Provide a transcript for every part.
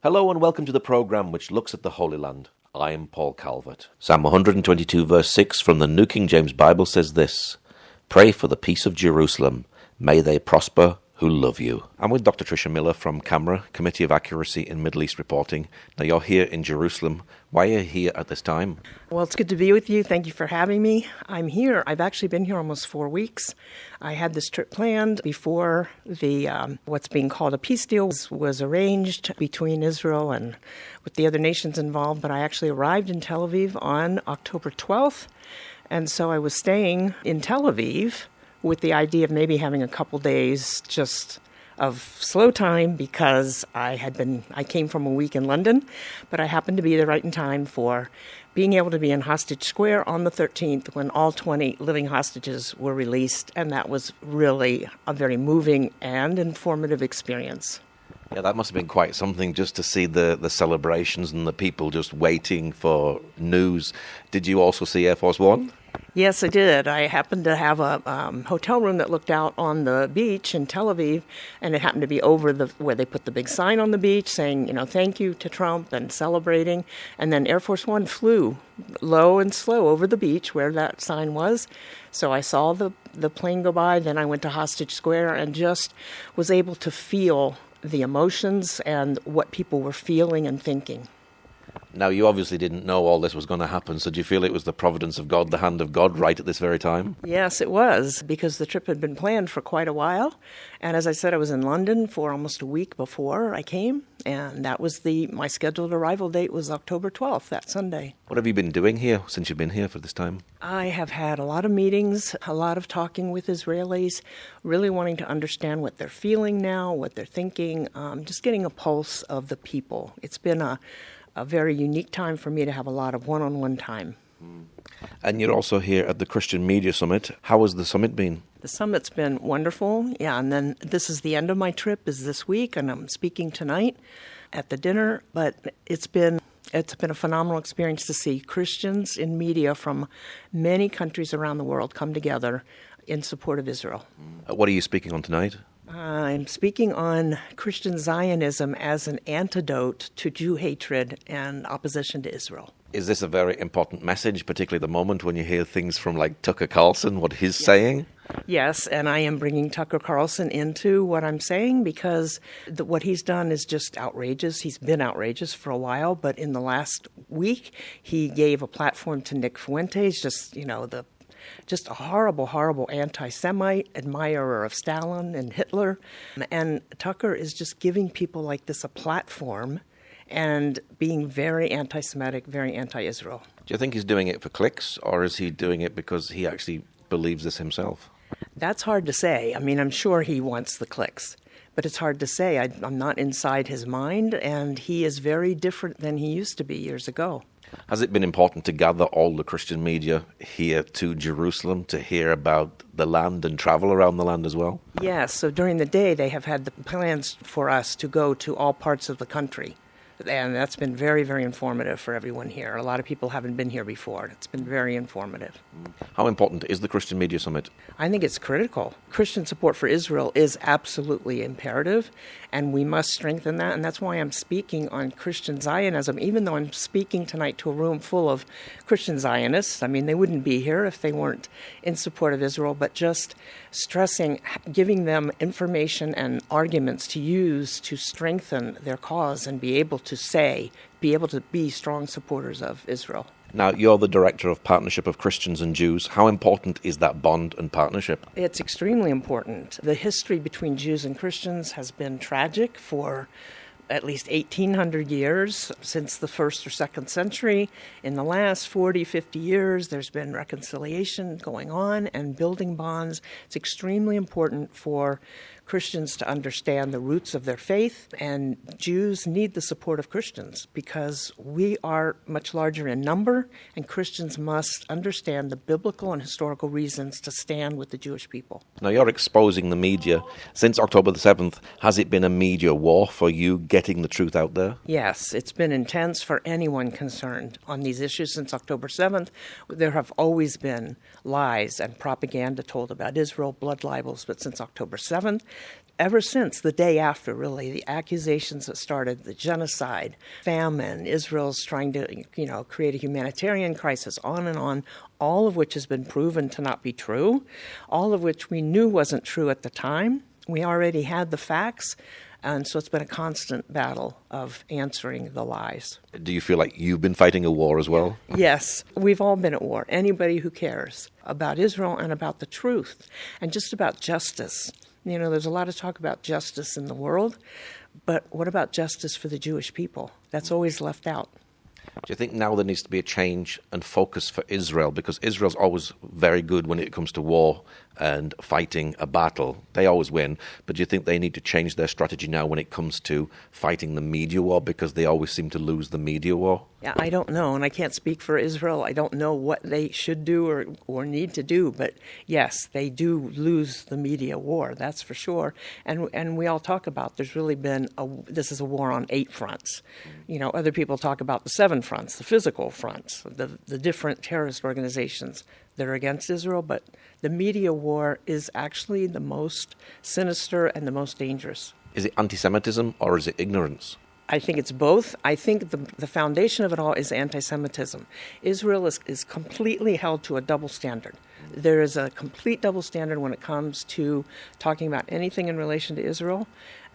Hello and welcome to the program which looks at the Holy Land. I am Paul Calvert. Psalm 122 verse 6 from the New King James Bible says this: Pray for the peace of Jerusalem. May they prosper who love you. I'm with Dr Tricia Miller from CAMRA, Committee of Accuracy in Middle East Reporting. Now you're here in Jerusalem. Why are you here at this time? Well, it's good to be with you. Thank you for having me. I'm here. I've actually been here almost 4 weeks. I had this trip planned before the what's being called a peace deal was arranged between Israel and with the other nations involved, but I actually arrived in Tel Aviv on October 12th, and so I was staying in Tel Aviv with the idea of maybe having a couple days just of slow time because I came from a week in London, but I happened to be there right in time for being able to be in Hostage Square on the 13th when all 20 living hostages were released, and that was really a very moving and informative experience. Yeah, that must have been quite something just to see the celebrations and the people just waiting for news. Did you also see Air Force One? Yes, I did. I happened to have a hotel room that looked out on the beach in Tel Aviv, and it happened to be over where they put the big sign on the beach saying, thank you to Trump and celebrating. And then Air Force One flew low and slow over the beach where that sign was. So I saw the plane go by. Then I went to Hostage Square and just was able to feel the emotions and what people were feeling and thinking. Now, you obviously didn't know all this was going to happen, so do you feel it was the providence of God, the hand of God, right at this very time? Yes, it was, because the trip had been planned for quite a while. And as I said, I was in London for almost a week before I came, and that was my scheduled arrival date was October 12th, that Sunday. What have you been doing here since you've been here for this time? I have had a lot of meetings, a lot of talking with Israelis, really wanting to understand what they're feeling now, what they're thinking, just getting a pulse of the people. It's been a very unique time for me to have a lot of one-on-one time. And you're also here at the Christian Media Summit. How has the summit been? The summit's been wonderful, yeah, and then this is the end of my trip, is this week, and I'm speaking tonight at the dinner, but it's been a phenomenal experience to see Christians in media from many countries around the world come together in support of Israel. What are you speaking on tonight? I'm speaking on Christian Zionism as an antidote to Jew hatred and opposition to Israel. Is this a very important message, particularly at the moment when you hear things from like Tucker Carlson, what he's saying? Yes, and I am bringing Tucker Carlson into what I'm saying because what he's done is just outrageous. He's been outrageous for a while, but in the last week, he gave a platform to Nick Fuentes, just a horrible, horrible anti-Semite, admirer of Stalin and Hitler. And Tucker is just giving people like this a platform and being very anti-Semitic, very anti-Israel. Do you think he's doing it for clicks, or is he doing it because he actually believes this himself? That's hard to say. I mean, I'm sure he wants the clicks, but it's hard to say. I'm not inside his mind, and he is very different than he used to be years ago. Has it been important to gather all the Christian media here to Jerusalem to hear about the land and travel around the land as well? Yes, so during the day they have had the plans for us to go to all parts of the country. And that's been very, very informative for everyone here. A lot of people haven't been here before. It's been very informative. How important is the Christian Media Summit? I think it's critical. Christian support for Israel is absolutely imperative, and we must strengthen that. And that's why I'm speaking on Christian Zionism, even though I'm speaking tonight to a room full of Christian Zionists. I mean, they wouldn't be here if they weren't in support of Israel, but just stressing, giving them information and arguments to use to strengthen their cause and be able to be strong supporters of Israel. Now, you're the Director of Partnership of Christians and Jews. How important is that bond and partnership? It's extremely important. The history between Jews and Christians has been tragic for at least 1,800 years, since the 1st or 2nd century. In the last 40, 50 years, there's been reconciliation going on and building bonds. It's extremely important for Christians to understand the roots of their faith, and Jews need the support of Christians because we are much larger in number, and Christians must understand the biblical and historical reasons to stand with the Jewish people. Now, you're exposing the media. Since October the 7th, has it been a media war for you getting the truth out there? Yes, it's been intense for anyone concerned on these issues since October 7th. There have always been lies and propaganda told about Israel, blood libels, but since October 7th, ever since the day after, really, the accusations that started, the genocide, famine, Israel's trying to, create a humanitarian crisis, on, all of which has been proven to not be true, all of which we knew wasn't true at the time. We already had the facts, and so it's been a constant battle of answering the lies. Do you feel like you've been fighting a war as well? Yes, we've all been at war. Anybody who cares about Israel and about the truth and just about justice. There's a lot of talk about justice in the world, but what about justice for the Jewish people? That's always left out. Do you think now there needs to be a change and focus for Israel? Because Israel's always very good when it comes to war and fighting a battle. They always win. But do you think they need to change their strategy now when it comes to fighting the media war? Because they always seem to lose the media war. Yeah, I don't know, and I can't speak for Israel. I don't know what they should do or need to do, but yes, they do lose the media war, that's for sure. And we all talk about there's really been this is a war on 8 fronts. Other people talk about the 7 fronts, the physical fronts, the different terrorist organizations that are against Israel, but the media war is actually the most sinister and the most dangerous. Is it anti-Semitism or is it ignorance? I think it's both. I think the foundation of it all is anti-Semitism. Israel is completely held to a double standard. There is a complete double standard when it comes to talking about anything in relation to Israel,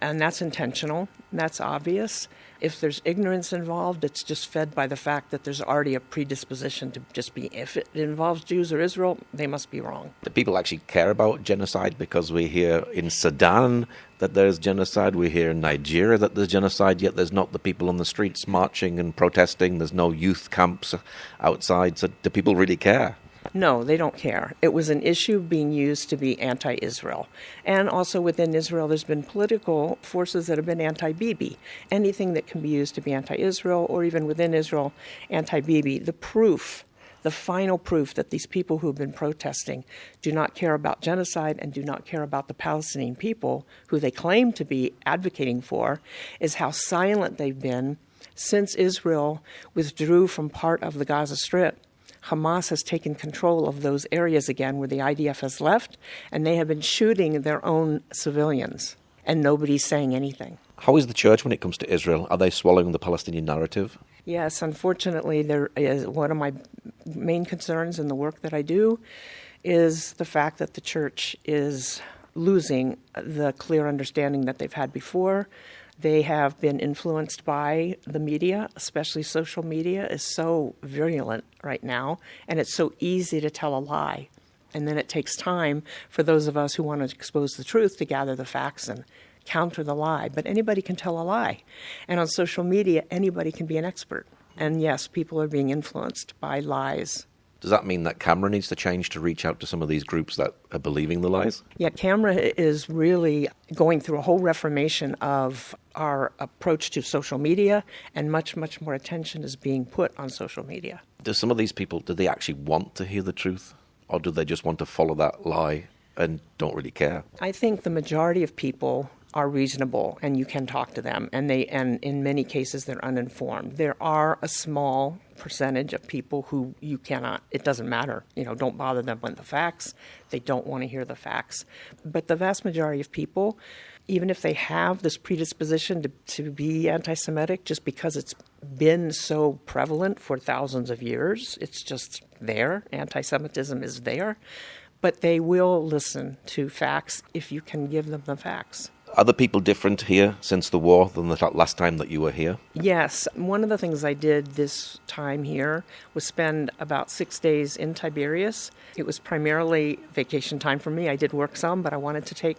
and that's intentional. That's obvious. If there's ignorance involved, it's just fed by the fact that there's already a predisposition to just be, if it involves Jews or Israel, they must be wrong. Do people actually care about genocide? Because we hear in Sudan that there's genocide, we hear in Nigeria that there's genocide, yet there's not the people on the streets marching and protesting, there's no youth camps outside, so do people really care? No, they don't care. It was an issue being used to be anti-Israel. And also within Israel, there's been political forces that have been anti-Bibi. Anything that can be used to be anti-Israel, or even within Israel, anti-Bibi. The final proof that these people who have been protesting do not care about genocide and do not care about the Palestinian people, who they claim to be advocating for, is how silent they've been since Israel withdrew from part of the Gaza Strip. Hamas has taken control of those areas again where the IDF has left, and they have been shooting their own civilians, and nobody's saying anything. How is the church when it comes to Israel? Are they swallowing the Palestinian narrative? Yes, unfortunately, there is one of my main concerns in the work that I do is the fact that the church is losing the clear understanding that they've had before. They have been influenced by the media, especially social media is so virulent right now, and it's so easy to tell a lie. And then it takes time for those of us who want to expose the truth to gather the facts and counter the lie. But anybody can tell a lie. And on social media, anybody can be an expert. And yes, people are being influenced by lies. Does that mean that Camera needs to change to reach out to some of these groups that are believing the lies? Yeah, Camera is really going through a whole reformation of our approach to social media, and much, much more attention is being put on social media. Do some of these people, do they actually want to hear the truth? Or do they just want to follow that lie and don't really care? I think the majority of people are reasonable, and you can talk to them, and in many cases they're uninformed. There are a small percentage of people who you cannot, it doesn't matter, don't bother them with the facts. They don't want to hear the facts. But the vast majority of people, even if they have this predisposition to be anti-Semitic, just because it's been so prevalent for thousands of years, it's just there, anti-Semitism is there, but they will listen to facts if you can give them the facts. Are the people different here since the war than the last time that you were here? Yes. One of the things I did this time here was spend about 6 days in Tiberias. It was primarily vacation time for me. I did work some, but I wanted to take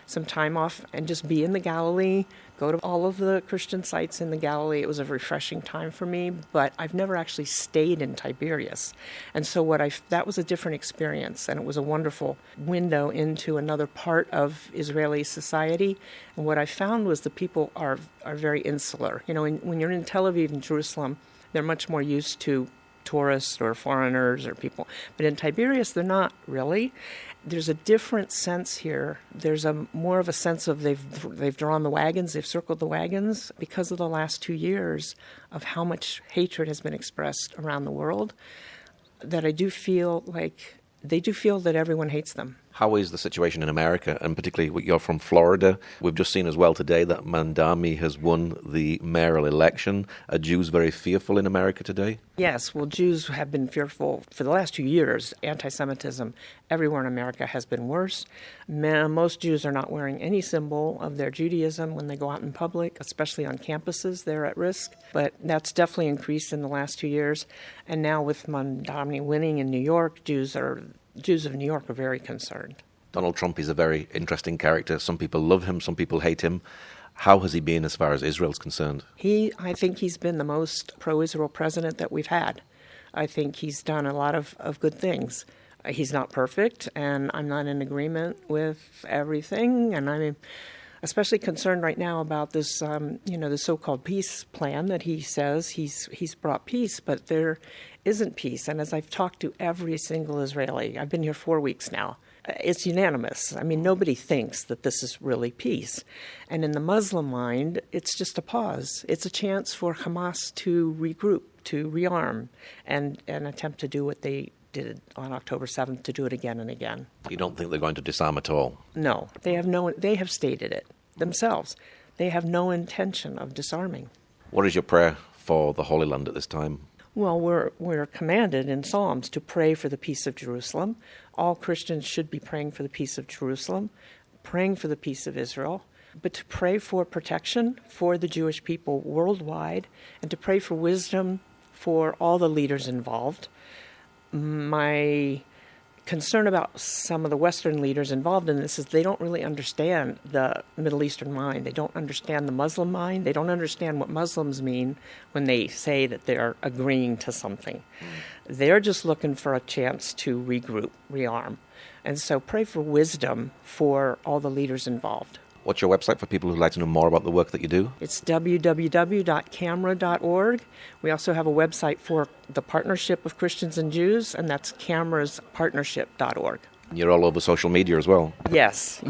some time off and just be in the Galilee, go to all of the Christian sites in the Galilee. It was a refreshing time for me, but I've never actually stayed in Tiberias. And so that was a different experience, and it was a wonderful window into another part of Israeli society. And what I found was the people are very insular. When you're in Tel Aviv and Jerusalem, they're much more used to tourists or foreigners or people. But in Tiberias, they're not really. There's a different sense here. There's more of a sense of they've drawn the wagons, they've circled the wagons because of the last 2 years of how much hatred has been expressed around the world, that I do feel like they do feel that everyone hates them. How is the situation in America, and particularly you're from Florida? We've just seen as well today that Mandami has won the mayoral election. Are Jews very fearful in America today? Yes, well, Jews have been fearful for the last 2 years. Anti-Semitism everywhere in America has been worse. Most Jews are not wearing any symbol of their Judaism when they go out in public, especially on campuses. They're at risk. But that's definitely increased in the last 2 years. And now with Mandami winning in New York, Jews of New York are very concerned. Donald Trump is a very interesting character. Some people love him, some people hate him. How has he been as far as Israel's concerned? I think he's been the most pro-Israel president that we've had. I think he's done a lot of good things. He's not perfect, and I'm not in agreement with everything, and I'm especially concerned right now about this, the so-called peace plan that he says he's brought peace, but there isn't peace. And as I've talked to every single Israeli, I've been here 4 weeks now, it's unanimous. I mean, nobody thinks that this is really peace. And in the Muslim mind, it's just a pause. It's a chance for Hamas to regroup, to rearm, and attempt to do what they did on October 7th, to do it again and again. You don't think they're going to disarm at all? No. They have stated it themselves. They have no intention of disarming. What is your prayer for the Holy Land at this time? Well, we're commanded in Psalms to pray for the peace of Jerusalem. All Christians should be praying for the peace of Jerusalem, praying for the peace of Israel, but to pray for protection for the Jewish people worldwide, and to pray for wisdom for all the leaders involved. My concern about some of the Western leaders involved in this is they don't really understand the Middle Eastern mind. They don't understand the Muslim mind. They don't understand what Muslims mean when they say that they're agreeing to something. They're just looking for a chance to regroup, rearm. And so pray for wisdom for all the leaders involved. What's your website for people who'd like to know more about the work that you do? It's www.camera.org. We also have a website for the Partnership of Christians and Jews, and that's cameraspartnership.org. You're all over social media as well. Yes.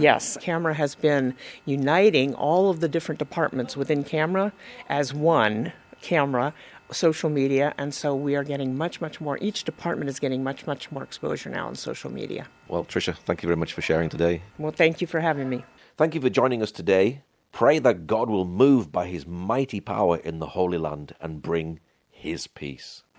Camera has been uniting all of the different departments within Camera as one Camera, social media, and so we are getting much, much more. Each department is getting much, much more exposure now on social media. Well, Tricia, thank you very much for sharing today. Well, thank you for having me. Thank you for joining us today. Pray that God will move by his mighty power in the Holy Land and bring his peace.